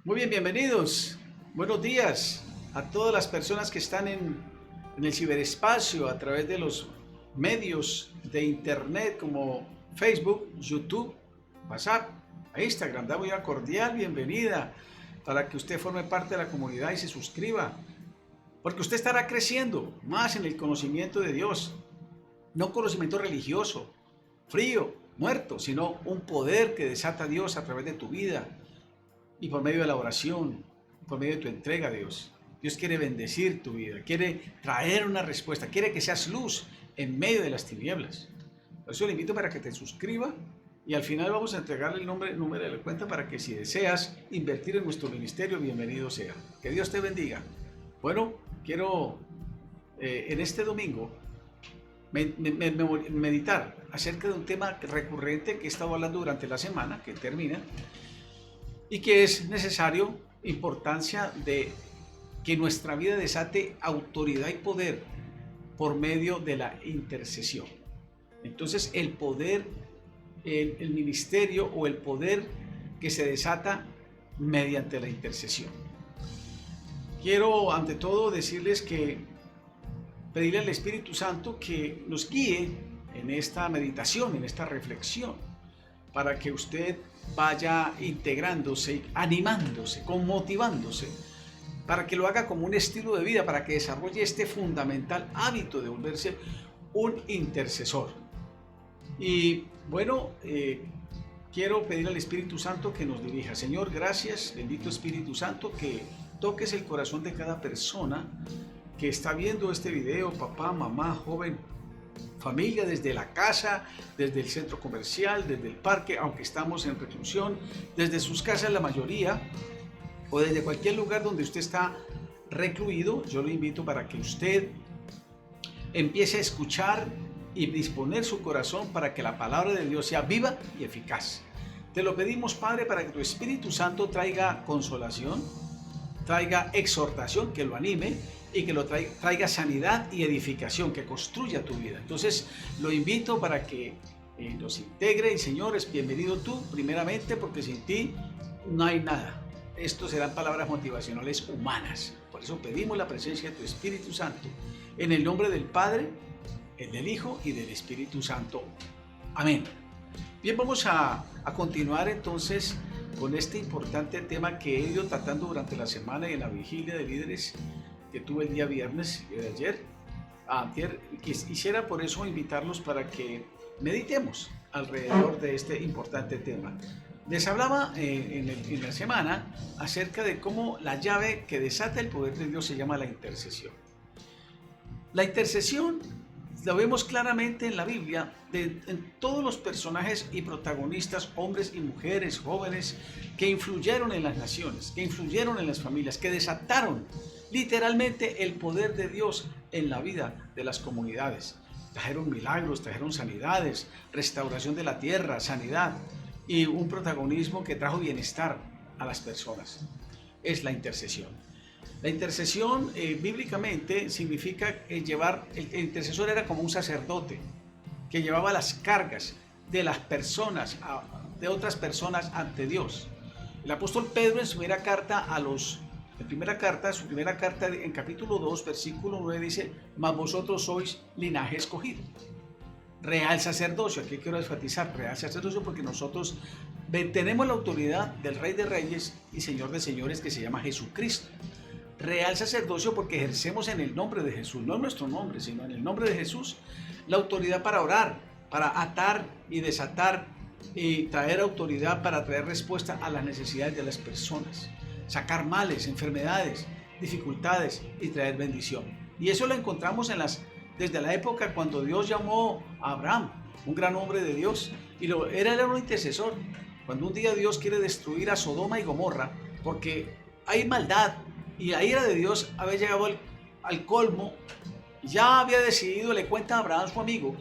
Muy bien, bienvenidos. Buenos días a todas las personas que están en el ciberespacio a través de los medios de internet como Facebook, YouTube, WhatsApp, e Instagram. Damos una cordial bienvenida para que usted forme parte de la comunidad y se suscriba, porque usted estará creciendo más en el conocimiento de Dios, no conocimiento religioso, frío, muerto, sino un poder que desata Dios a través de tu vida y por medio de la oración, por medio de tu entrega a Dios. Dios quiere bendecir tu vida, quiere traer una respuesta, quiere que seas luz en medio de las tinieblas. Por eso le invito para que te suscriba y al final vamos a entregarle el número de la cuenta para que si deseas invertir en nuestro ministerio, bienvenido sea. Que Dios te bendiga. Bueno, quiero en este domingo meditar acerca de un tema recurrente que he estado hablando durante la semana, que termina, y que es necesario, importancia de que nuestra vida desate autoridad y poder por medio de la intercesión. Entonces el poder, el ministerio o el poder que se desata mediante la intercesión. Quiero ante todo decirles que pedirle al Espíritu Santo que nos guíe en esta meditación, en esta reflexión, para que usted vaya integrándose, animándose, motivándose, para que lo haga como un estilo de vida, para que desarrolle este fundamental hábito de volverse un intercesor. Y bueno, quiero pedir al Espíritu Santo que nos dirija. Señor, gracias, bendito Espíritu Santo, que toques el corazón de cada persona que está viendo este video, papá, mamá, joven, familia, desde la casa, desde el centro comercial, desde el parque, aunque estamos en reclusión, desde sus casas la mayoría, o desde cualquier lugar donde usted está recluido. Yo lo invito para que usted empiece a escuchar y disponer su corazón para que la palabra de Dios sea viva y eficaz. Te lo pedimos, Padre, para que tu Espíritu Santo traiga consolación, traiga exhortación, que lo anime, y que lo traiga sanidad y edificación, que construya tu vida. Entonces lo invito para que nos integre. Y señores, bienvenido tú primeramente, porque sin ti no hay nada. Esto serán palabras motivacionales humanas. Por eso pedimos la presencia de tu Espíritu Santo, en el nombre del Padre, el del Hijo y del Espíritu Santo. Amén. Bien, vamos a continuar entonces con este importante tema que he ido tratando durante la semana y en la vigilia de líderes que tuve el día viernes de ayer. Quisiera por eso invitarlos para que meditemos alrededor de este importante tema. Les hablaba en la semana acerca de cómo la llave que desata el poder de Dios se llama la intercesión. La intercesión la vemos claramente en la Biblia, en todos los personajes y protagonistas, hombres y mujeres, jóvenes, que influyeron en las naciones, que influyeron en las familias, que desataron literalmente el poder de Dios en la vida de las comunidades. Trajeron milagros, trajeron sanidades, restauración de la tierra, sanidad y un protagonismo que trajo bienestar a las personas. Es la intercesión. La intercesión bíblicamente significa llevar, el intercesor era como un sacerdote que llevaba las cargas de las personas, de otras personas ante Dios. El apóstol Pedro en su primera carta su primera carta en capítulo 2, versículo 9 dice: mas vosotros sois linaje escogido, real sacerdocio. Aquí quiero enfatizar real sacerdocio, porque nosotros tenemos la autoridad del Rey de Reyes y Señor de Señores, que se llama Jesucristo. Real sacerdocio porque ejercemos en el nombre de Jesús, no en nuestro nombre, sino en el nombre de Jesús, la autoridad para orar, para atar y desatar, y traer autoridad para traer respuesta a las necesidades de las personas, sacar males, enfermedades, dificultades y traer bendición. Y eso lo encontramos desde la época cuando Dios llamó a Abraham, un gran hombre de Dios, y él era un intercesor. Cuando un día Dios quiere destruir a Sodoma y Gomorra porque hay maldad, y la ira de Dios había llegado al colmo, ya había decidido, le cuenta a Abraham, su amigo,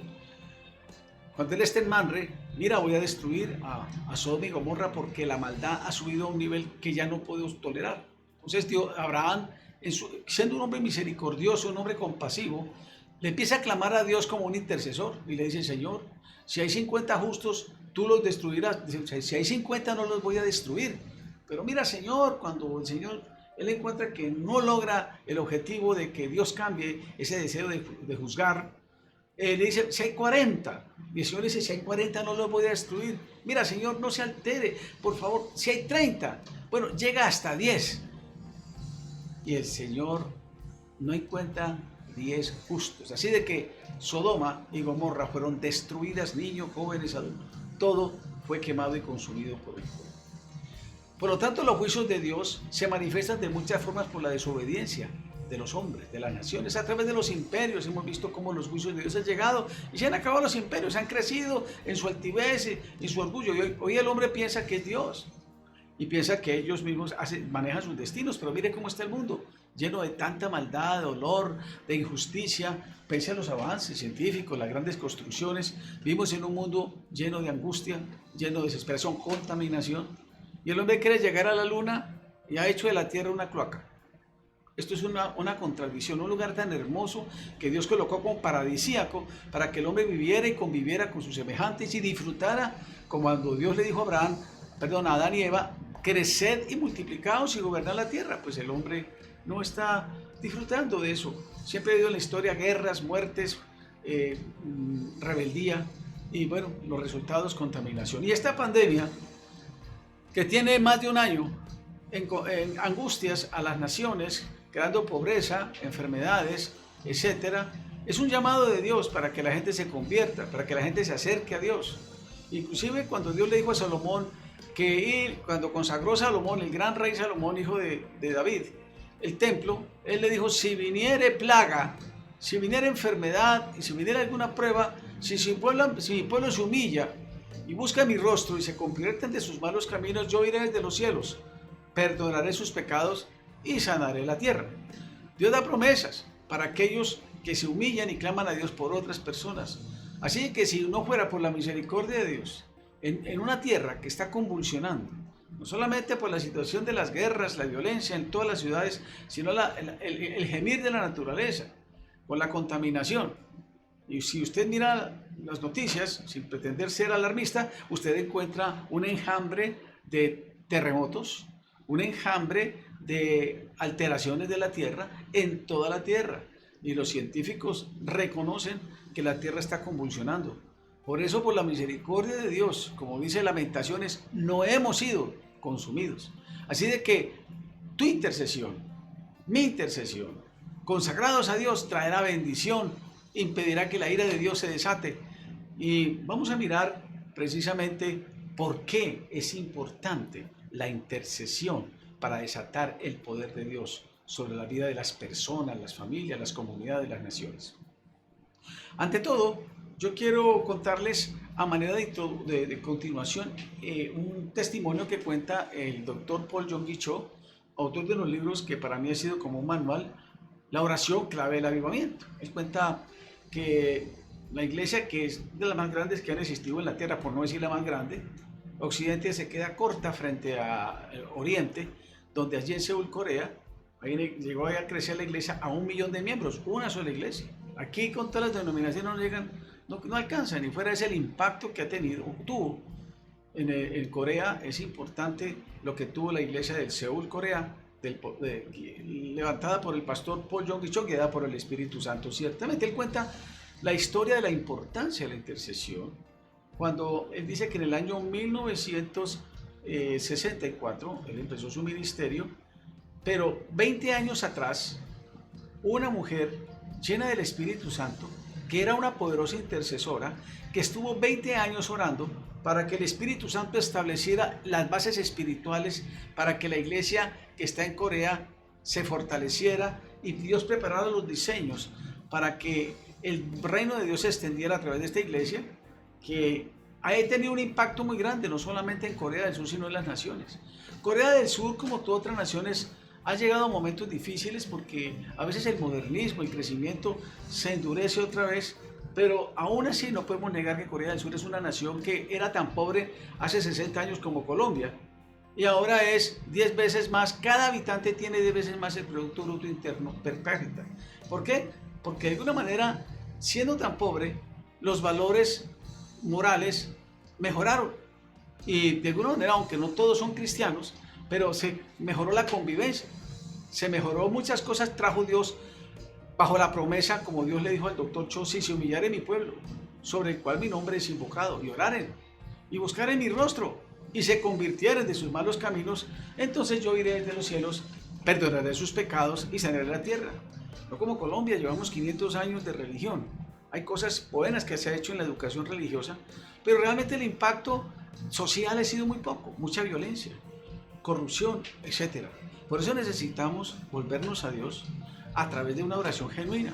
cuando él esté en Manre: mira, voy a destruir a Sodoma y Gomorra porque la maldad ha subido a un nivel que ya no puedo tolerar. Entonces Abraham, siendo un hombre misericordioso, un hombre compasivo, le empieza a clamar a Dios como un intercesor y le dice: Señor, si hay 50 justos, tú los destruirás. Si hay 50, no los voy a destruir, Pero mira, Señor, cuando el Señor, él encuentra que no logra el objetivo de que Dios cambie ese deseo de juzgar, le dice, si hay 40, y el Señor dice, si hay 40 no lo voy a destruir. Mira, Señor, no se altere, por favor, si hay 30, bueno, llega hasta 10. Y el Señor no encuentra 10 justos. Así de que Sodoma y Gomorra fueron destruidas, niños, jóvenes, adultos. Todo fue quemado y consumido por el fuego. Por lo tanto, los juicios de Dios se manifiestan de muchas formas por la desobediencia de los hombres, de las naciones, a través de los imperios. Hemos visto cómo los juicios de Dios han llegado y se han acabado los imperios, han crecido en su altivez y su orgullo. Y hoy el hombre piensa que es Dios y piensa que ellos mismos manejan sus destinos, pero mire cómo está el mundo, lleno de tanta maldad, de dolor, de injusticia. Pese a los avances científicos, las grandes construcciones, vivimos en un mundo lleno de angustia, lleno de desesperación, contaminación. Y el hombre quiere llegar a la luna y ha hecho de la tierra una cloaca. Esto es una contradicción, un lugar tan hermoso que Dios colocó como paradisíaco para que el hombre viviera y conviviera con sus semejantes y disfrutara, como cuando Dios le dijo a Adán y Eva, creced y multiplicaos y gobernad la tierra. Pues el hombre no está disfrutando de eso. Siempre ha habido en la historia guerras, muertes, rebeldía y bueno, los resultados, contaminación. Y esta pandemia, que tiene más de un año en angustias a las naciones, creando pobreza, enfermedades, etcétera, es un llamado de Dios para que la gente se convierta, para que la gente se acerque a Dios. Inclusive cuando Dios le dijo a Salomón cuando consagró Salomón, el gran rey Salomón, hijo de David, el templo, él le dijo, si viniere plaga, si viniera enfermedad y si viniera alguna prueba, si mi pueblo se humilla y busca mi rostro y se convierten de sus malos caminos, yo iré desde los cielos, perdonaré sus pecados y sanaré la tierra. Dios da promesas para aquellos que se humillan y claman a Dios por otras personas. Así que si no fuera por la misericordia de Dios, en una tierra que está convulsionando, no solamente por la situación de las guerras, la violencia en todas las ciudades, sino el gemir de la naturaleza, con la contaminación. Y si usted mira las noticias, sin pretender ser alarmista, usted encuentra un enjambre de terremotos, un enjambre de alteraciones de la tierra en toda la tierra. Y los científicos reconocen que la tierra está convulsionando. Por eso, por la misericordia de Dios, como dice Lamentaciones, no hemos sido consumidos. Así de que tu intercesión, mi intercesión, consagrados a Dios, traerá bendición, impedirá que la ira de Dios se desate. Y vamos a mirar precisamente por qué es importante la intercesión para desatar el poder de Dios sobre la vida de las personas, las familias, las comunidades, las naciones. Ante todo, yo quiero contarles a manera de continuación un testimonio que cuenta el doctor Paul Yonggi Cho, autor de unos libros que para mí ha sido como un manual, La oración clave del avivamiento. Él cuenta que la iglesia, que es de las más grandes que han existido en la tierra, por no decir la más grande, Occidente se queda corta frente a Oriente, donde allí en Seúl, Corea, llegó a crecer la iglesia a 1 millón de miembros, una sola iglesia. Aquí con todas las denominaciones no alcanzan, y fuera ese el impacto que tuvo en Corea. Es importante lo que tuvo la iglesia del Seúl, Corea, levantada por el pastor Paul Yonggi Cho, guiada por el Espíritu Santo. Ciertamente él cuenta la historia de la importancia de la intercesión, cuando él dice que en el año 1964 él empezó su ministerio, pero 20 años atrás, una mujer llena del Espíritu Santo, que era una poderosa intercesora, que estuvo 20 años orando para que el Espíritu Santo estableciera las bases espirituales para que la iglesia que está en Corea se fortaleciera, y Dios preparara los diseños para que el reino de Dios se extendiera a través de esta iglesia, que ha tenido un impacto muy grande, no solamente en Corea del Sur, sino en las naciones. Corea del Sur, como todas otras naciones, ha llegado a momentos difíciles porque a veces el modernismo, el crecimiento se endurece otra vez, pero aún así no podemos negar que Corea del Sur es una nación que era tan pobre hace 60 años como Colombia, y ahora es 10 veces más, cada habitante tiene 10 veces más el Producto Bruto Interno per cápita. ¿Por qué? Porque de alguna manera, siendo tan pobre, los valores morales mejoraron, y de alguna manera, aunque no todos son cristianos, pero se mejoró la convivencia, se mejoró muchas cosas, trajo Dios bajo la promesa, como Dios le dijo al doctor Cho: si se humillare mi pueblo, sobre el cual mi nombre es invocado, y oraren, y buscaren mi rostro, y se convirtieren de sus malos caminos, entonces yo iré desde los cielos, perdonaré sus pecados y sanaré la tierra. No como Colombia, llevamos 500 años de religión. Hay cosas buenas que se ha hecho en la educación religiosa, pero realmente el impacto social ha sido muy poco, mucha violencia, corrupción, etc. Por eso necesitamos volvernos a Dios a través de una oración genuina,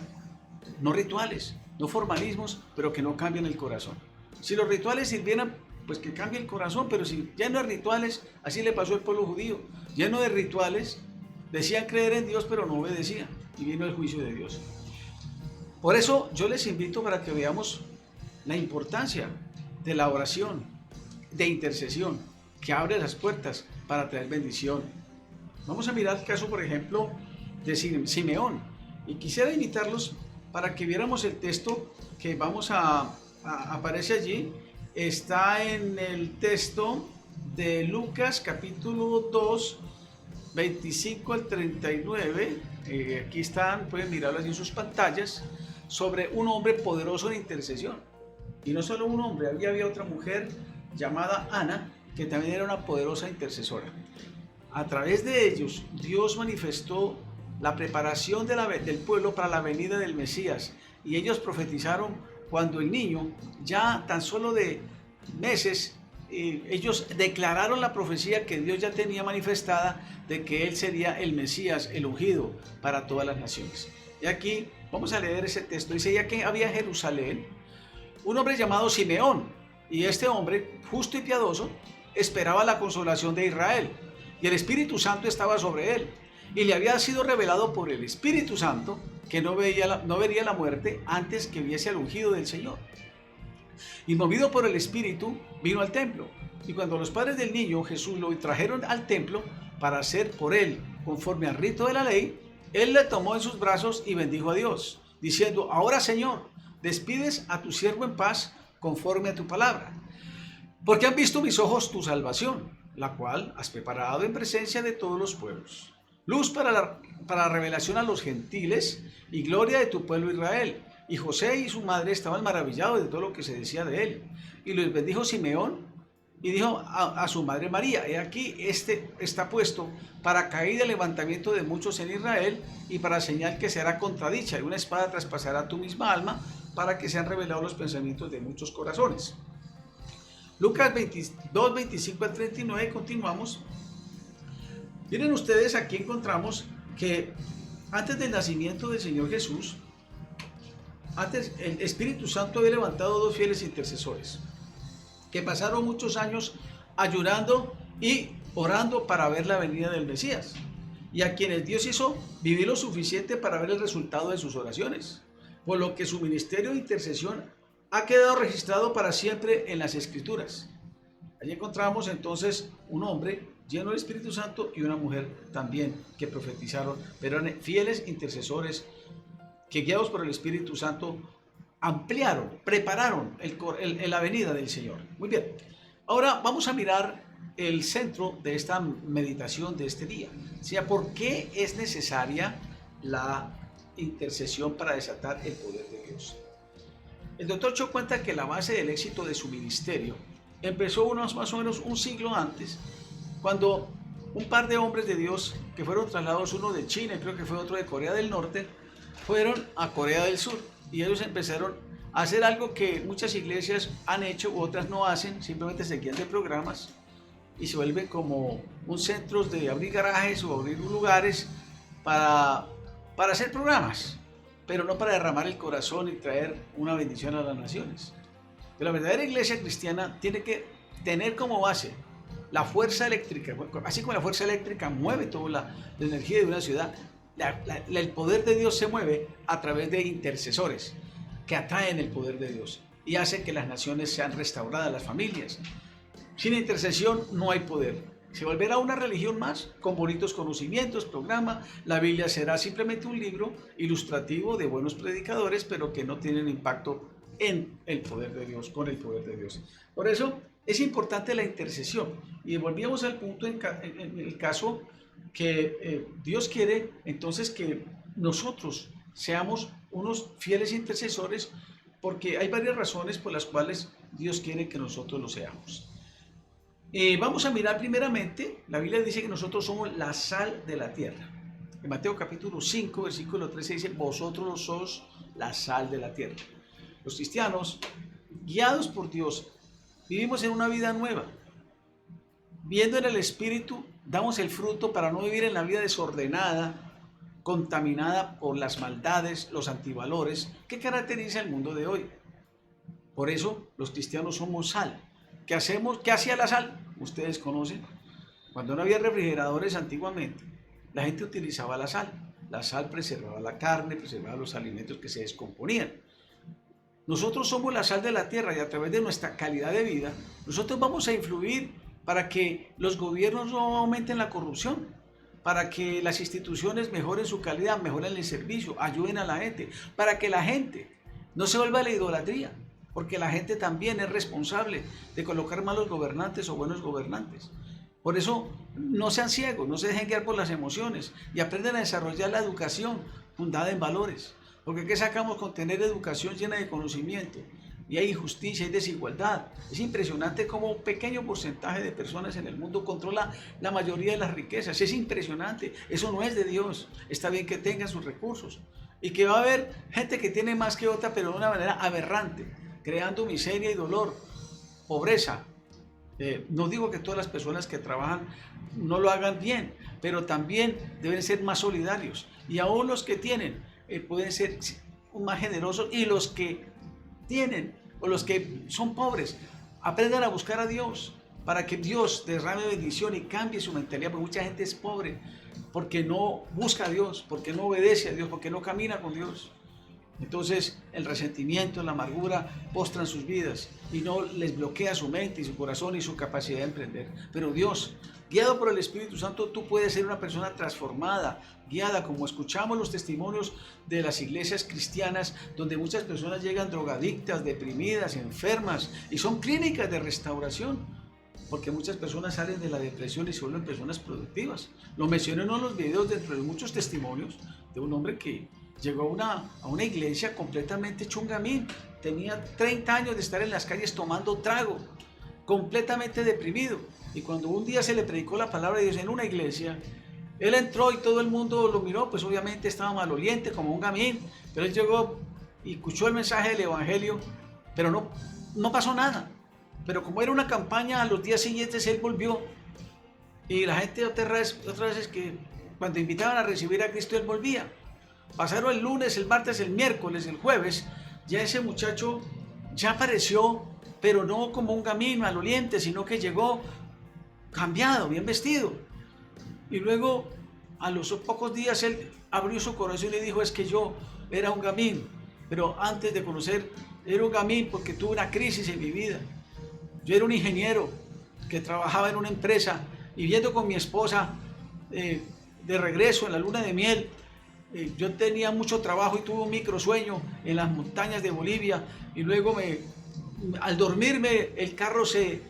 no rituales, no formalismos, pero que no cambien el corazón. Si los rituales sirvieran, pues que cambie el corazón, pero si lleno de rituales, así le pasó al pueblo judío, lleno de rituales, decían creer en Dios, pero no obedecían, y vino el juicio de Dios. Por eso yo les invito para que veamos la importancia de la oración, de intercesión, que abre las puertas para traer bendición. Vamos a mirar el caso, por ejemplo, de Simeón, y quisiera invitarlos para que viéramos el texto que aparece allí. Está en el texto de Lucas capítulo 2, 25 al 39. Aquí están, pueden mirarlo allí en sus pantallas, sobre un hombre poderoso en intercesión. Y no solo un hombre, había otra mujer llamada Ana, que también era una poderosa intercesora. A través de ellos, Dios manifestó la preparación del pueblo para la venida del Mesías, y ellos profetizaron cuando el niño, ya tan solo de meses, ellos declararon la profecía que Dios ya tenía manifestada de que él sería el Mesías, el ungido para todas las naciones. Y aquí vamos a leer ese texto. Dice: ya que había en Jerusalén un hombre llamado Simeón, y este hombre, justo y piadoso, esperaba la consolación de Israel, y el Espíritu Santo estaba sobre él, y le había sido revelado por el Espíritu Santo que no vería la muerte antes que viese al ungido del Señor. Y movido por el Espíritu, vino al templo. Y cuando los padres del niño Jesús lo trajeron al templo para hacer por él conforme al rito de la ley, él le tomó en sus brazos y bendijo a Dios, diciendo: ahora, Señor, despides a tu siervo en paz conforme a tu palabra, porque han visto mis ojos tu salvación, la cual has preparado en presencia de todos los pueblos, luz para revelación a los gentiles y gloria de tu pueblo Israel. Y José y su madre estaban maravillados de todo lo que se decía de él. Y les bendijo Simeón y dijo a su madre María: he aquí, este está puesto para caída y levantamiento de muchos en Israel, y para señal que será contradicha, y una espada traspasará tu misma alma, para que sean revelados los pensamientos de muchos corazones. Lucas 22, 25 al 39, continuamos. Miren ustedes, aquí encontramos que antes del nacimiento del Señor Jesús, antes el Espíritu Santo había levantado dos fieles intercesores que pasaron muchos años ayunando y orando para ver la venida del Mesías, y a quienes Dios hizo vivir lo suficiente para ver el resultado de sus oraciones, por lo que su ministerio de intercesión ha quedado registrado para siempre en las Escrituras. Allí encontramos entonces un hombre lleno del Espíritu Santo y una mujer también que profetizaron, pero eran fieles intercesores que, guiados por el Espíritu Santo, ampliaron, prepararon la venida del Señor. Muy bien, ahora vamos a mirar el centro de esta meditación de este día. O sea, ¿por qué es necesaria la intercesión para desatar el poder de Dios? El doctor Cho cuenta que la base del éxito de su ministerio empezó más o menos un siglo antes, cuando un par de hombres de Dios que fueron trasladados, uno de China y creo que fue otro de Corea del Norte, fueron a Corea del Sur, y ellos empezaron a hacer algo que muchas iglesias han hecho u otras no hacen, simplemente se guían de programas y se vuelven como un centro de abrir garajes o abrir lugares para hacer programas, pero no para derramar el corazón y traer una bendición a las naciones. La verdadera iglesia cristiana tiene que tener como base la fuerza eléctrica. Así como la fuerza eléctrica mueve toda la energía de una ciudad, el poder de Dios se mueve a través de intercesores que atraen el poder de Dios y hacen que las naciones sean restauradas, las familias. Sin intercesión no hay poder. Se volverá una religión más, con bonitos conocimientos, programa. La Biblia será simplemente un libro ilustrativo de buenos predicadores, pero que no tienen impacto en el poder de Dios, con el poder de Dios. Por eso es importante la intercesión. Y volvíamos al punto en el caso que Dios quiere entonces que nosotros seamos unos fieles intercesores, porque hay varias razones por las cuales Dios quiere que nosotros lo seamos. Vamos a mirar primeramente, la Biblia dice que nosotros somos la sal de la tierra. En Mateo capítulo 5, versículo 13 dice, vosotros sois la sal de la tierra. Los cristianos, guiados por Dios, vivimos en una vida nueva. Viendo en el Espíritu, damos el fruto para no vivir en la vida desordenada, contaminada por las maldades, los antivalores que caracteriza el mundo de hoy. Por eso los cristianos somos sal. ¿Qué hacemos? ¿Qué hacía la sal? Ustedes conocen. Cuando no había refrigeradores antiguamente, la gente utilizaba la sal. La sal preservaba la carne, preservaba los alimentos que se descomponían. Nosotros somos la sal de la tierra y a través de nuestra calidad de vida, nosotros vamos a influir para que los gobiernos no aumenten la corrupción, para que las instituciones mejoren su calidad, mejoren el servicio, ayuden a la gente, para que la gente no se vuelva a la idolatría, porque la gente también es responsable de colocar malos gobernantes o buenos gobernantes. Por eso no sean ciegos, no se dejen guiar por las emociones y aprendan a desarrollar la educación fundada en valores. Porque ¿qué sacamos con tener educación llena de conocimiento? Y hay injusticia, hay desigualdad. Es impresionante cómo un pequeño porcentaje de personas en el mundo controla la mayoría de las riquezas. Es impresionante. Eso no es de Dios. Está bien que tengan sus recursos. Y que va a haber gente que tiene más que otra, pero de una manera aberrante, creando miseria y dolor, pobreza. No digo que todas las personas que trabajan no lo hagan bien, pero también deben ser más solidarios. Y aún los que tienen pueden ser más generosos, y los que tienen o los que son pobres aprendan a buscar a Dios para que Dios derrame bendición y cambie su mentalidad, porque mucha gente es pobre porque no busca a Dios, porque no obedece a Dios, porque no camina con Dios. Entonces el resentimiento, la amargura postran sus vidas y no les bloquea su mente y su corazón y su capacidad de emprender. Pero Dios, guiado por el Espíritu Santo, tú puedes ser una persona transformada, guiada, como escuchamos los testimonios de las iglesias cristianas, donde muchas personas llegan drogadictas, deprimidas, enfermas, y son clínicas de restauración, porque muchas personas salen de la depresión y se vuelven personas productivas. Lo mencioné en uno de los videos dentro de muchos testimonios de un hombre que llegó a una iglesia completamente hecho un gamín. Tenía 30 años de estar en las calles tomando trago, completamente deprimido. Y cuando un día se le predicó la palabra de Dios en una iglesia, él entró y todo el mundo lo miró, pues obviamente estaba maloliente como un gamín, pero él llegó y escuchó el mensaje del evangelio, pero no pasó nada. Pero como era una campaña, a los días siguientes él volvió, y la gente otras veces que cuando invitaban a recibir a Cristo él volvía. Pasaron el lunes, el martes, el miércoles, el jueves, ya ese muchacho ya apareció, pero no como un gamín maloliente, sino que llegó cambiado, bien vestido. Y luego, a los pocos días, él abrió su corazón y le dijo, es que yo era un gamín, pero antes de conocer, era un gamín porque tuve una crisis en mi vida. Yo era un ingeniero que trabajaba en una empresa y viendo con mi esposa de regreso en la luna de miel, yo tenía mucho trabajo y tuve un microsueño en las montañas de Bolivia, y luego al dormirme el carro se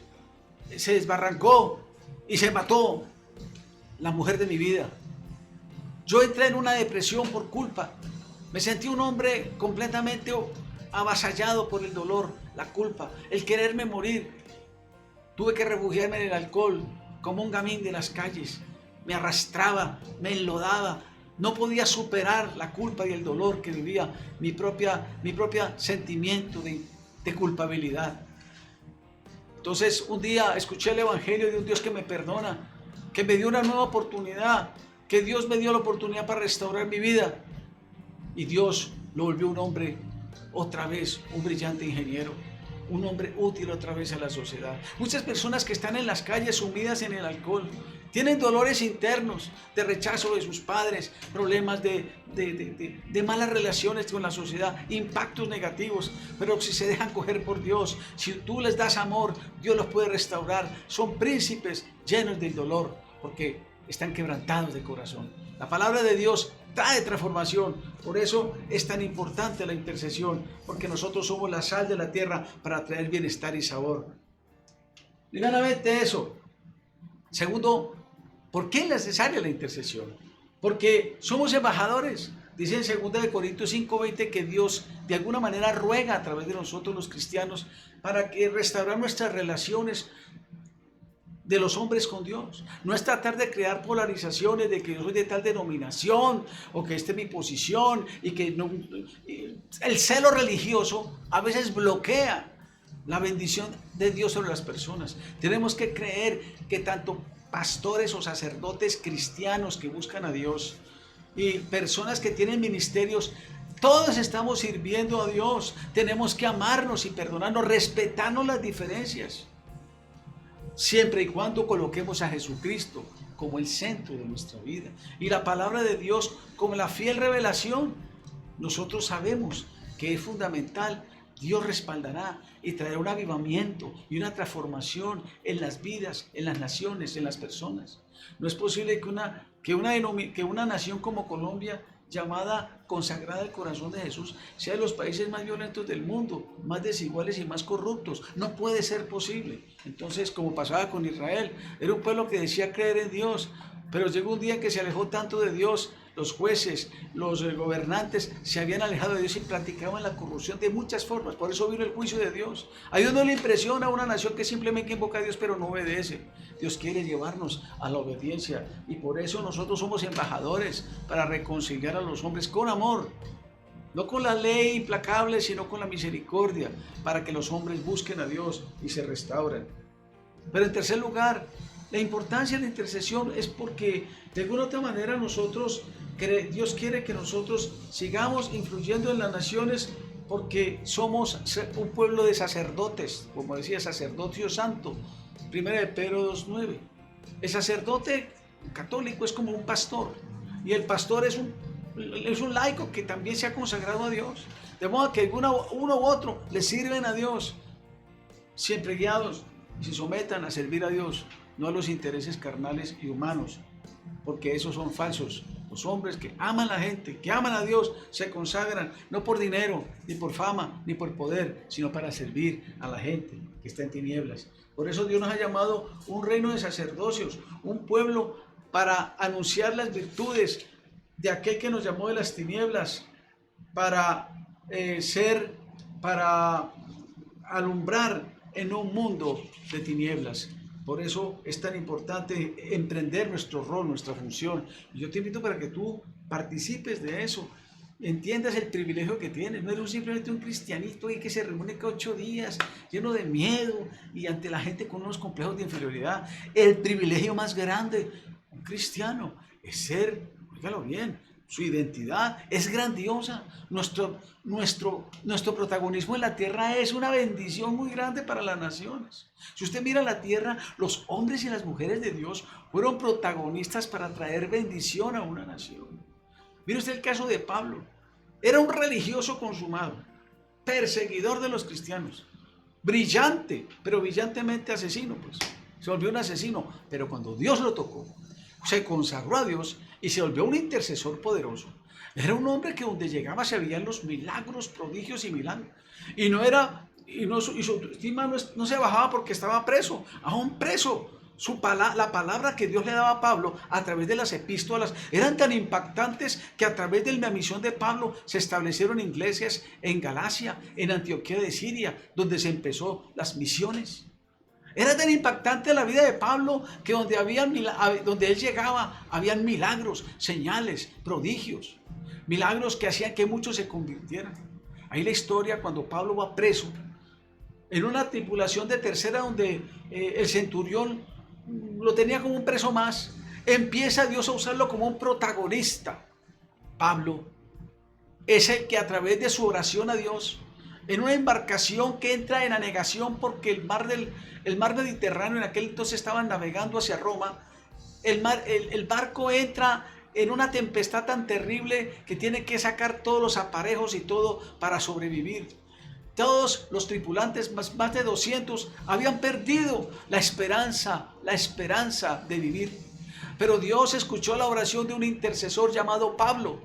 desbarrancó y se mató la mujer de mi vida. Yo entré en una depresión por culpa. Me sentí un hombre completamente avasallado por el dolor, la culpa, el quererme morir. Tuve que refugiarme en el alcohol como un gamín de las calles. Me arrastraba, me enlodaba. No podía superar la culpa y el dolor que vivía, mi propia sentimiento de culpabilidad. Entonces un día escuché el evangelio de un Dios que me perdona, que me dio una nueva oportunidad, que Dios me dio la oportunidad para restaurar mi vida. Y Dios lo volvió un hombre, otra vez, un brillante ingeniero, un hombre útil otra vez a la sociedad. Muchas personas que están en las calles sumidas en el alcohol, tienen dolores internos de rechazo de sus padres, problemas de malas relaciones con la sociedad, impactos negativos, pero si se dejan coger por Dios, si tú les das amor, Dios los puede restaurar. Son príncipes llenos del dolor porque están quebrantados de corazón. La palabra de Dios trae transformación, por eso es tan importante la intercesión, porque nosotros somos la sal de la tierra para traer bienestar y sabor. Primeramente eso. Segundo, ¿por qué es necesaria la intercesión? Porque somos embajadores. Dice en 2 Corintios 5:20 que Dios de alguna manera ruega a través de nosotros los cristianos para que restaurar nuestras relaciones de los hombres con Dios. No es tratar de crear polarizaciones de que yo soy de tal denominación o que esta es mi posición y que no, el celo religioso a veces bloquea la bendición de Dios sobre las personas. Tenemos que creer que tanto pastores o sacerdotes cristianos que buscan a Dios y personas que tienen ministerios, todos estamos sirviendo a Dios. Tenemos que amarnos y perdonarnos, respetarnos las diferencias, siempre y cuando coloquemos a Jesucristo como el centro de nuestra vida y la palabra de Dios como la fiel revelación. Nosotros sabemos que es fundamental. Dios respaldará y traerá un avivamiento y una transformación en las vidas, en las naciones, en las personas. No es posible que una nación como Colombia, llamada consagrada al corazón de Jesús, sea de los países más violentos del mundo, más desiguales y más corruptos. No puede ser posible. Entonces, como pasaba con Israel, era un pueblo que decía creer en Dios, pero llegó un día en que se alejó tanto de Dios. Los jueces, los gobernantes se habían alejado de Dios y practicaban la corrupción de muchas formas. Por eso vino el juicio de Dios. A Dios no le impresiona a una nación que simplemente invoca a Dios pero no obedece. Dios quiere llevarnos a la obediencia y por eso nosotros somos embajadores para reconciliar a los hombres con amor. No con la ley implacable, sino con la misericordia, para que los hombres busquen a Dios y se restauren. Pero en tercer lugar, la importancia de la intercesión es porque de alguna otra manera Dios quiere que nosotros sigamos influyendo en las naciones porque somos un pueblo de sacerdotes, como decía, sacerdocio santo, 1 Pedro 2:9. El sacerdote católico es como un pastor y el pastor es un laico que también se ha consagrado a Dios, de modo que uno u otro le sirven a Dios, siempre guiados y se sometan a servir a Dios, no a los intereses carnales y humanos, porque esos son falsos. Los hombres que aman a la gente, que aman a Dios, se consagran no por dinero, ni por fama, ni por poder, sino para servir a la gente que está en tinieblas. Por eso Dios nos ha llamado un reino de sacerdocios, un pueblo para anunciar las virtudes de aquel que nos llamó de las tinieblas, para para alumbrar en un mundo de tinieblas. Por eso es tan importante emprender nuestro rol, nuestra función. Y yo te invito para que tú participes de eso, entiendas el privilegio que tienes. No eres simplemente un cristianito ahí que se reúne cada 8 días, lleno de miedo y ante la gente con unos complejos de inferioridad. El privilegio más grande, un cristiano, es ser, óigalo bien, su identidad es grandiosa. Nuestro protagonismo en la tierra es una bendición muy grande para las naciones. Si usted mira la tierra, los hombres y las mujeres de Dios fueron protagonistas para traer bendición a una nación. Mire usted el caso de Pablo. Era un religioso consumado, perseguidor de los cristianos, brillante, pero brillantemente asesino, pues. Se volvió un asesino, pero cuando Dios lo tocó, se consagró a Dios y se volvió un intercesor poderoso. Era un hombre que donde llegaba se veían los milagros, prodigios y milagros. Y su autoestima no se bajaba porque estaba preso, aún preso. La palabra que Dios le daba a Pablo a través de las epístolas eran tan impactantes que a través de la misión de Pablo se establecieron iglesias en Galacia, en Antioquía de Siria, donde se empezó las misiones. Era tan impactante la vida de Pablo que donde él llegaba habían milagros, señales, prodigios, milagros que hacían que muchos se convirtieran. Ahí la historia cuando Pablo va preso en una tripulación de tercera donde el centurión lo tenía como un preso más, empieza Dios a usarlo como un protagonista. Pablo es el que a través de su oración a Dios, en una embarcación que entra en anegación porque el mar Mediterráneo en aquel entonces estaban navegando hacia Roma, el barco entra en una tempestad tan terrible que tiene que sacar todos los aparejos y todo para sobrevivir. Todos los tripulantes, más de 200, habían perdido la esperanza de vivir. Pero Dios escuchó la oración de un intercesor llamado Pablo,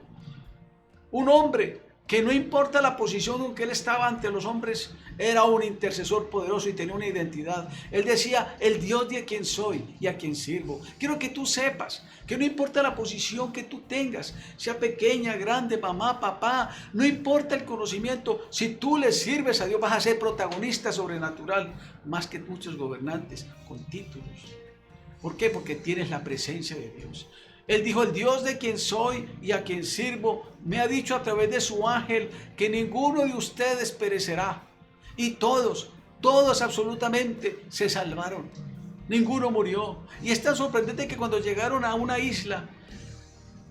un hombre que no importa la posición en que él estaba ante los hombres, era un intercesor poderoso y tenía una identidad. Él decía, el Dios de quien soy y a quien sirvo. Quiero que tú sepas que no importa la posición que tú tengas, sea pequeña, grande, mamá, papá, no importa el conocimiento, si tú le sirves a Dios vas a ser protagonista sobrenatural, más que muchos gobernantes con títulos. ¿Por qué? Porque tienes la presencia de Dios. Él dijo, el Dios de quien soy y a quien sirvo, me ha dicho a través de su ángel que ninguno de ustedes perecerá. Y todos absolutamente se salvaron. Ninguno murió. Y es tan sorprendente que cuando llegaron a una isla,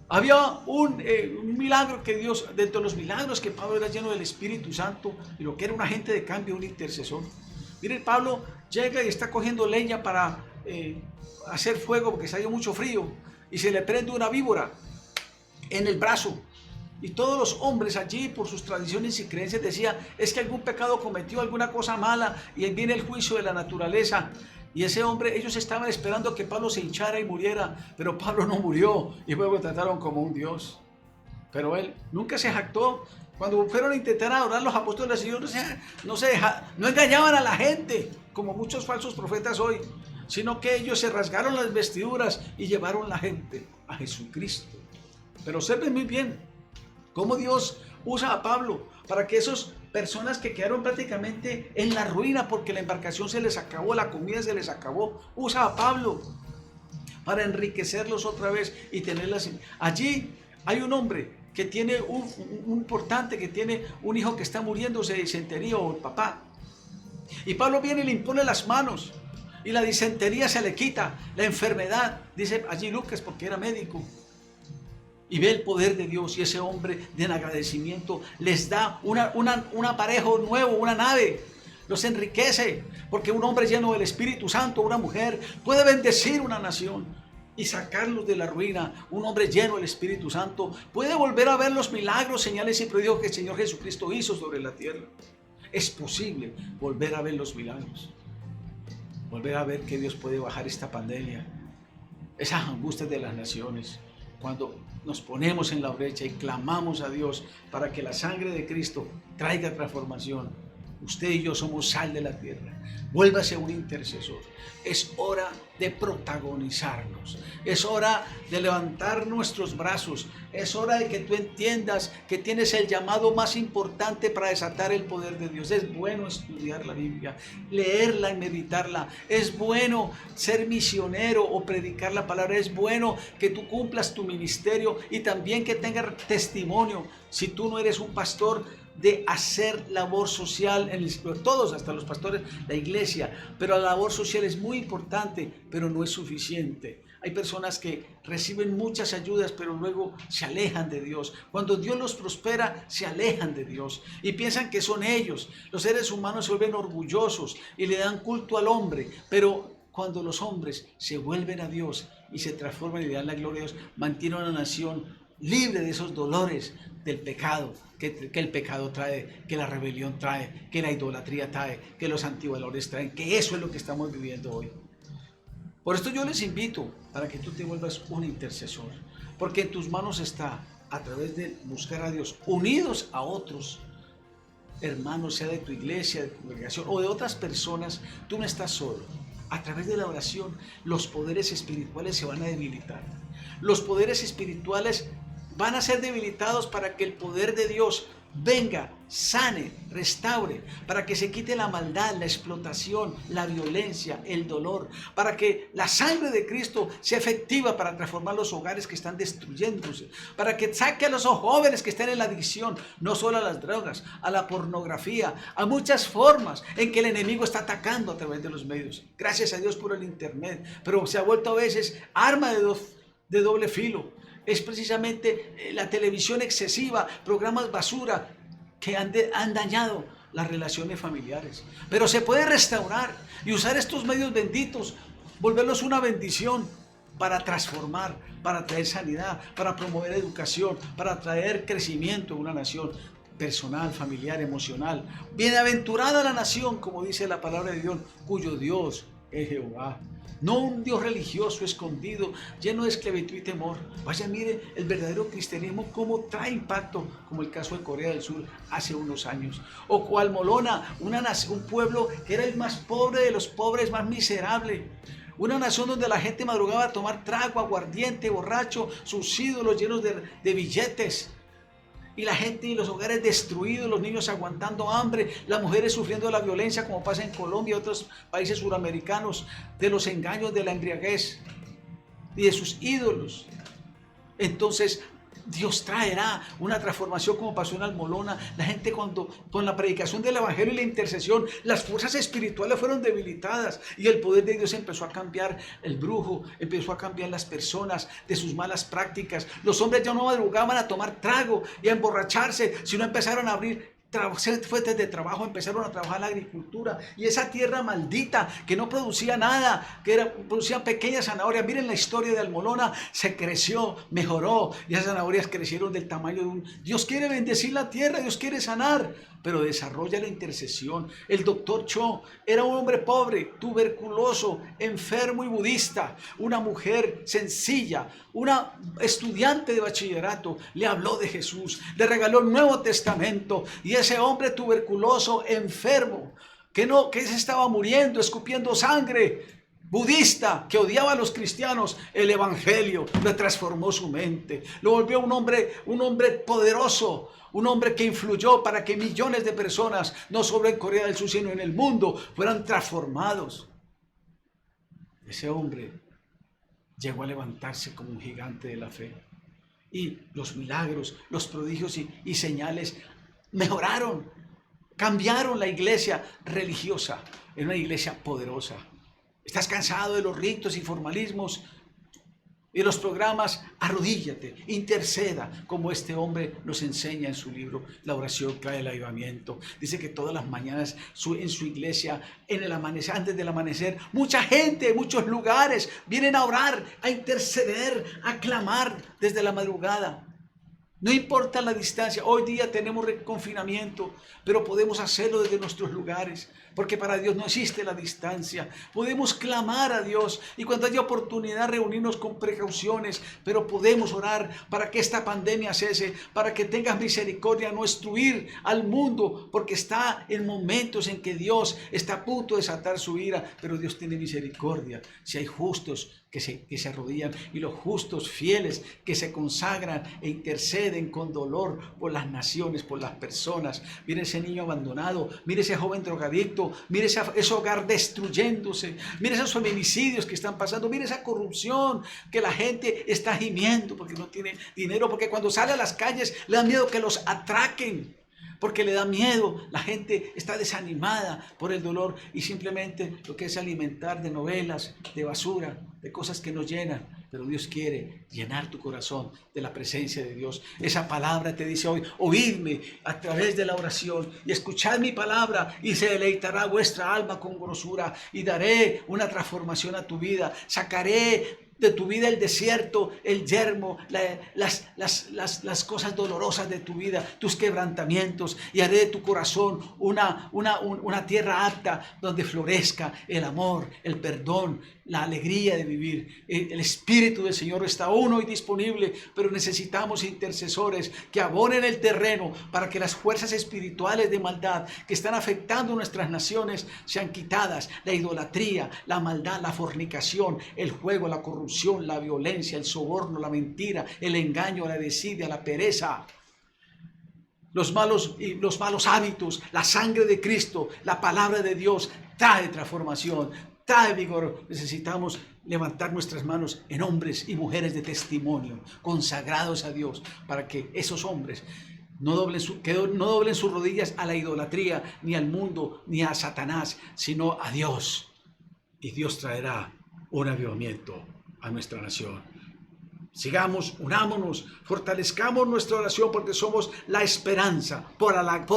había un milagro que Dios, dentro de los milagros que Pablo era lleno del Espíritu Santo, y lo que era un agente de cambio, un intercesor. Miren, Pablo llega y está cogiendo leña para hacer fuego porque se haya mucho frío. Y se le prende una víbora en el brazo. Y todos los hombres allí, por sus tradiciones y creencias, decían, es que algún pecado cometió, alguna cosa mala, y ahí viene el juicio de la naturaleza. Y ese hombre, ellos estaban esperando que Pablo se hinchara y muriera, pero Pablo no murió, y luego lo trataron como un dios. Pero él nunca se jactó. Cuando fueron a intentar adorar los apóstoles del Señor, no engañaban a la gente, como muchos falsos profetas hoy, sino que ellos se rasgaron las vestiduras y llevaron la gente a Jesucristo. Pero observen muy bien cómo Dios usa a Pablo para que esas personas que quedaron prácticamente en la ruina porque la embarcación se les acabó, la comida se les acabó, usa a Pablo para enriquecerlos otra vez y tenerlas. Allí hay un hombre que tiene un importante, que tiene un hijo que está muriéndose de disentería, o el papá. Y Pablo viene y le impone las manos. Y la disentería se le quita, la enfermedad, dice allí Lucas porque era médico. Y ve el poder de Dios, y ese hombre de agradecimiento les da un aparejo nuevo, una nave. Los enriquece, porque un hombre lleno del Espíritu Santo, una mujer, puede bendecir una nación y sacarlos de la ruina. Un hombre lleno del Espíritu Santo puede volver a ver los milagros, señales y prodigios que el Señor Jesucristo hizo sobre la tierra. Es posible volver a ver los milagros. Volver a ver que Dios puede bajar esta pandemia, esas angustias de las naciones, cuando nos ponemos en la brecha y clamamos a Dios para que la sangre de Cristo traiga transformación. Usted y yo somos sal de la tierra. Vuélvase un intercesor. Es hora de protagonizarnos. Es hora de levantar nuestros brazos. Es hora de que tú entiendas que tienes el llamado más importante para desatar el poder de Dios. Es bueno estudiar la Biblia, leerla y meditarla. Es bueno ser misionero o predicar la palabra. Es bueno que tú cumplas tu ministerio y también que tengas testimonio. Si tú no eres un pastor, de hacer labor social, todos, hasta los pastores, la iglesia, pero la labor social es muy importante, pero no es suficiente. Hay personas que reciben muchas ayudas, pero luego se alejan de Dios. Cuando Dios los prospera, se alejan de Dios y piensan que son ellos. Los seres humanos se vuelven orgullosos y le dan culto al hombre, pero cuando los hombres se vuelven a Dios y se transforman y le dan la gloria a Dios, mantienen a una nación libre de esos dolores del pecado, que el pecado trae, que la rebelión trae, que la idolatría trae, que los antivalores traen, que eso es lo que estamos viviendo hoy. Por esto yo les invito para que tú te vuelvas un intercesor, porque en tus manos está, a través de buscar a Dios, unidos a otros hermanos, sea de tu iglesia, de tu congregación o de otras personas, tú no estás solo. A través de la oración, los poderes espirituales se van a debilitar. Los poderes espirituales van a ser debilitados para que el poder de Dios venga, sane, restaure, para que se quite la maldad, la explotación, la violencia, el dolor, para que la sangre de Cristo sea efectiva para transformar los hogares que están destruyéndose, para que saque a los jóvenes que están en la adicción, no solo a las drogas, a la pornografía, a muchas formas en que el enemigo está atacando a través de los medios. Gracias a Dios por el internet, pero se ha vuelto a veces arma de doble filo. Es precisamente la televisión excesiva, programas basura que han dañado las relaciones familiares. Pero se puede restaurar y usar estos medios benditos, volverlos una bendición para transformar, para traer sanidad, para promover educación, para traer crecimiento en una nación personal, familiar, emocional. Bienaventurada la nación, como dice la palabra de Dios, cuyo Dios en Jehová. No un Dios religioso escondido, lleno de esclavitud y temor. Vaya, mire el verdadero cristianismo cómo trae impacto, como el caso de Corea del Sur hace unos años. O cual Molona, un pueblo que era el más pobre de los pobres, más miserable. Una nación donde la gente madrugaba a tomar trago, aguardiente, borracho, sus ídolos llenos de billetes. Y la gente y los hogares destruidos, los niños aguantando hambre, las mujeres sufriendo la violencia como pasa en Colombia y otros países suramericanos, de los engaños, de la embriaguez y de sus ídolos. Entonces Dios traerá una transformación como pasó en Almolona. La gente cuando con la predicación del evangelio y la intercesión, las fuerzas espirituales fueron debilitadas y el poder de Dios empezó a cambiar el brujo, empezó a cambiar las personas de sus malas prácticas. Los hombres ya no madrugaban a tomar trago y a emborracharse, sino empezaron a abrir fuentes de trabajo, empezaron a trabajar la agricultura y esa tierra maldita que no producía nada, producían pequeñas zanahorias. Miren la historia de Almolona, se creció, mejoró y esas zanahorias crecieron del tamaño de un... Dios quiere bendecir la tierra, Dios quiere sanar, pero desarrolla la intercesión. El doctor Cho era un hombre pobre, tuberculoso, enfermo y budista. Una mujer sencilla, una estudiante de bachillerato, le habló de Jesús, le regaló el Nuevo Testamento y ese hombre tuberculoso, enfermo, que se estaba muriendo, escupiendo sangre, budista, que odiaba a los cristianos, el evangelio le transformó su mente, lo volvió un hombre poderoso, un hombre que influyó para que millones de personas, no solo en Corea del Sur, sino en el mundo, fueran transformados. Ese hombre llegó a levantarse como un gigante de la fe. Y los milagros, los prodigios y señales mejoraron, cambiaron la iglesia religiosa en una iglesia poderosa. ¿Estás cansado de los ritos y formalismos y los programas? Arrodíllate, interceda, como este hombre nos enseña en su libro. La oración trae el avivamiento. Dice que todas las mañanas en su iglesia, en el amanecer, antes del amanecer, mucha gente de muchos lugares vienen a orar, a interceder, a clamar desde la madrugada. No importa la distancia, hoy día tenemos confinamiento, pero podemos hacerlo desde nuestros lugares, porque para Dios no existe la distancia. Podemos clamar a Dios y cuando haya oportunidad reunirnos con precauciones, pero podemos orar para que esta pandemia cese, para que tengas misericordia, no destruir al mundo, porque está en momentos en que Dios está a punto de desatar su ira, pero Dios tiene misericordia. Si hay justos que se arrodillan y los justos fieles que se consagran e interceden con dolor por las naciones, por las personas. Mire ese niño abandonado, mire ese joven drogadicto, mire ese hogar destruyéndose, mire esos feminicidios que están pasando, mire esa corrupción que la gente está gimiendo porque no tiene dinero, porque cuando sale a las calles le da miedo que los atraquen. Porque le da miedo, la gente está desanimada por el dolor y simplemente lo que es alimentar de novelas, de basura, de cosas que no llenan. Pero Dios quiere llenar tu corazón de la presencia de Dios. Esa palabra te dice hoy, oídme a través de la oración y escuchad mi palabra y se deleitará vuestra alma con grosura y daré una transformación a tu vida. Sacaré de tu vida el desierto, el yermo, las cosas dolorosas de tu vida, tus quebrantamientos, y haré de tu corazón una tierra apta donde florezca el amor, el perdón, la alegría de vivir. El Espíritu del Señor está aún hoy disponible, pero necesitamos intercesores que abonen el terreno para que las fuerzas espirituales de maldad que están afectando nuestras naciones sean quitadas. La idolatría, la maldad, la fornicación, el juego, la corrupción, la violencia, el soborno, la mentira, el engaño, la desidia, la pereza, los malos hábitos, la sangre de Cristo, la palabra de Dios trae transformación, trae vigor. Necesitamos levantar nuestras manos en hombres y mujeres de testimonio, consagrados a Dios, para que esos hombres no doblen sus rodillas a la idolatría, ni al mundo, ni a Satanás, sino a Dios. Y Dios traerá un avivamiento a nuestra nación. Sigamos, unámonos, fortalezcamos nuestra oración porque somos la esperanza por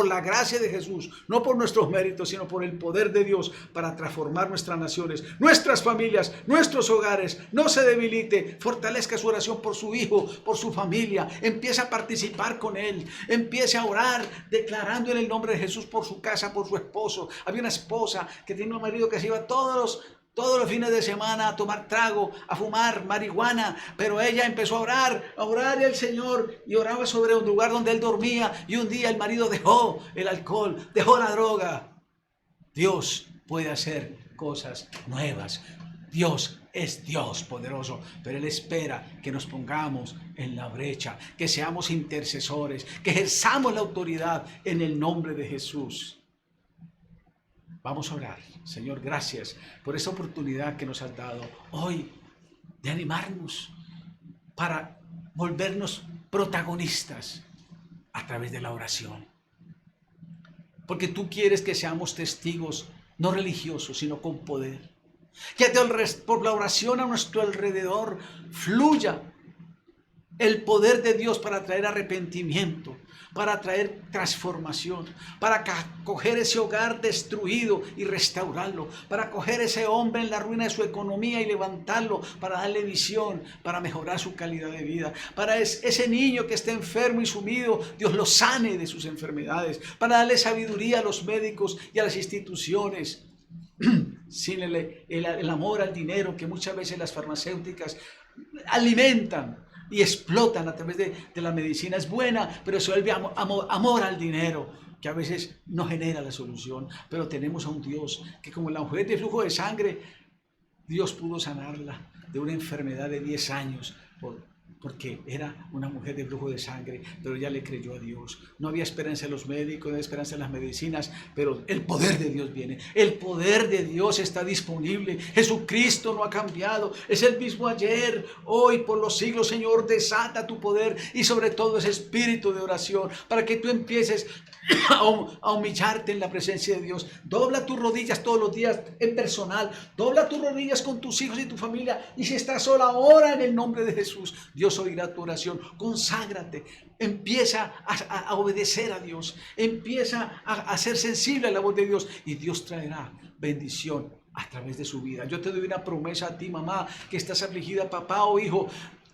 la gracia de Jesús, no por nuestros méritos, sino por el poder de Dios para transformar nuestras naciones, nuestras familias, nuestros hogares. No se debilite, fortalezca su oración por su hijo, por su familia, empiece a participar con él, empiece a orar declarando en el nombre de Jesús por su casa, por su esposo. Había una esposa que tenía un marido que se iba todos todos los fines de semana a tomar trago, a fumar marihuana, pero ella empezó a orar al Señor y oraba sobre un lugar donde él dormía y un día el marido dejó el alcohol, dejó la droga. Dios puede hacer cosas nuevas. Dios es Dios poderoso, pero Él espera que nos pongamos en la brecha, que seamos intercesores, que ejerzamos la autoridad en el nombre de Jesús. Vamos a orar. Señor, gracias por esa oportunidad que nos has dado hoy de animarnos para volvernos protagonistas a través de la oración. Porque tú quieres que seamos testigos no religiosos, sino con poder. Que por la oración a nuestro alrededor fluya el poder de Dios para traer arrepentimiento, para traer transformación, para coger ese hogar destruido y restaurarlo, para coger ese hombre en la ruina de su economía y levantarlo, para darle visión, para mejorar su calidad de vida, para ese niño que está enfermo y sumido, Dios lo sane de sus enfermedades, para darle sabiduría a los médicos y a las instituciones. Sin el amor al dinero que muchas veces las farmacéuticas alimentan y explotan a través de la medicina. Es buena, pero se vuelve amor al dinero, que a veces no genera la solución. Pero tenemos a un Dios que, como la mujer de flujo de sangre, Dios pudo sanarla de una enfermedad de 10 años porque era una mujer de flujo de sangre, pero ella le creyó a Dios. No había esperanza en los médicos, no había esperanza en las medicinas, pero el poder de Dios viene. El poder de Dios está disponible. Jesucristo no ha cambiado. Es el mismo ayer, hoy, por los siglos. Señor, desata tu poder y sobre todo ese espíritu de oración para que tú empieces a humillarte en la presencia de Dios. Dobla tus rodillas todos los días en personal. Dobla tus rodillas con tus hijos y tu familia. Y si estás sola, ora en el nombre de Jesús. Dios oirá tu oración. Conságrate. Empieza a obedecer a Dios. Empieza a ser sensible a la voz de Dios. Y Dios traerá bendición a través de su vida. Yo te doy una promesa a ti, mamá, que estás afligida, papá o hijo.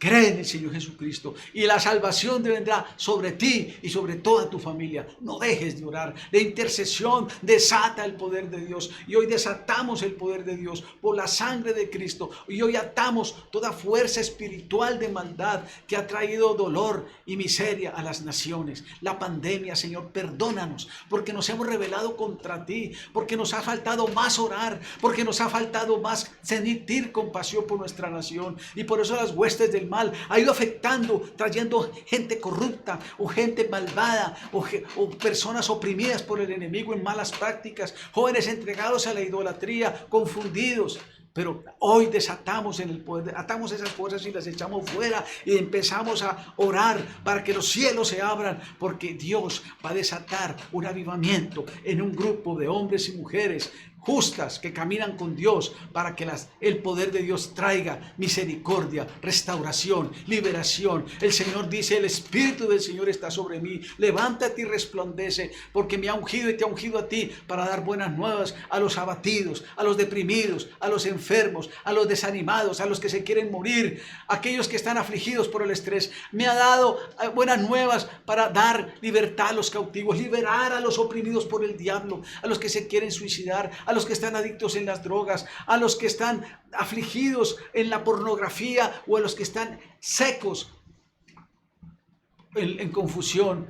Cree en el Señor Jesucristo y la salvación vendrá sobre ti y sobre toda tu familia. No dejes de orar. La intercesión desata el poder de Dios. Y hoy desatamos el poder de Dios por la sangre de Cristo. Y hoy atamos toda fuerza espiritual de maldad que ha traído dolor y miseria a las naciones. La pandemia, Señor, perdónanos porque nos hemos rebelado contra ti, porque nos ha faltado más orar, porque nos ha faltado más sentir compasión por nuestra nación. Y por eso las huestes del mal ha ido afectando, trayendo gente corrupta o gente malvada o personas oprimidas por el enemigo en malas prácticas, jóvenes entregados a la idolatría, confundidos. Pero hoy desatamos en el poder, atamos esas fuerzas y las echamos fuera y empezamos a orar para que los cielos se abran, porque Dios va a desatar un avivamiento en un grupo de hombres y mujeres justas que caminan con Dios para que el poder de Dios traiga misericordia, restauración, liberación. El Señor dice: el Espíritu del Señor está sobre mí. Levántate y resplandece, porque me ha ungido y te ha ungido a ti para dar buenas nuevas a los abatidos, a los deprimidos, a los enfermos, a los desanimados, a los que se quieren morir, a aquellos que están afligidos por el estrés. Me ha dado buenas nuevas para dar libertad a los cautivos, liberar a los oprimidos por el diablo, a los que se quieren suicidar, a los que están adictos en las drogas, a los que están afligidos en la pornografía o a los que están secos en confusión,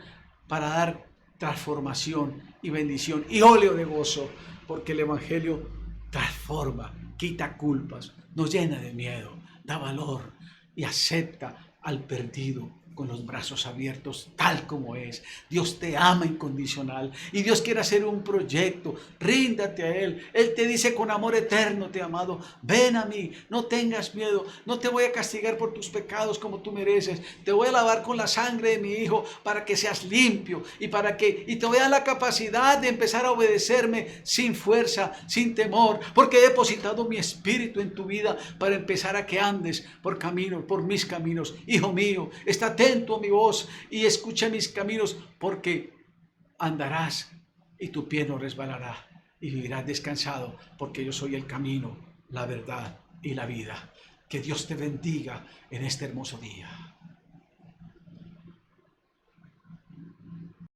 para dar transformación y bendición y óleo de gozo, porque el Evangelio transforma, quita culpas, nos llena de miedo, da valor y acepta al perdido con los brazos abiertos tal como es. Dios te ama incondicional y Dios quiere hacer un proyecto. Ríndate a Él. Él te dice con amor eterno: te he amado, ven a mí, no tengas miedo, no te voy a castigar por tus pecados como tú mereces, te voy a lavar con la sangre de mi Hijo para que seas limpio y te voy a dar la capacidad de empezar a obedecerme sin fuerza, sin temor, porque he depositado mi espíritu en tu vida para empezar a que andes por mis caminos. Hijo mío, está atento a mi voz y escucha mis caminos, porque andarás y tu pie no resbalará y vivirás descansado, porque yo soy el camino, la verdad y la vida. Que Dios te bendiga en este hermoso día.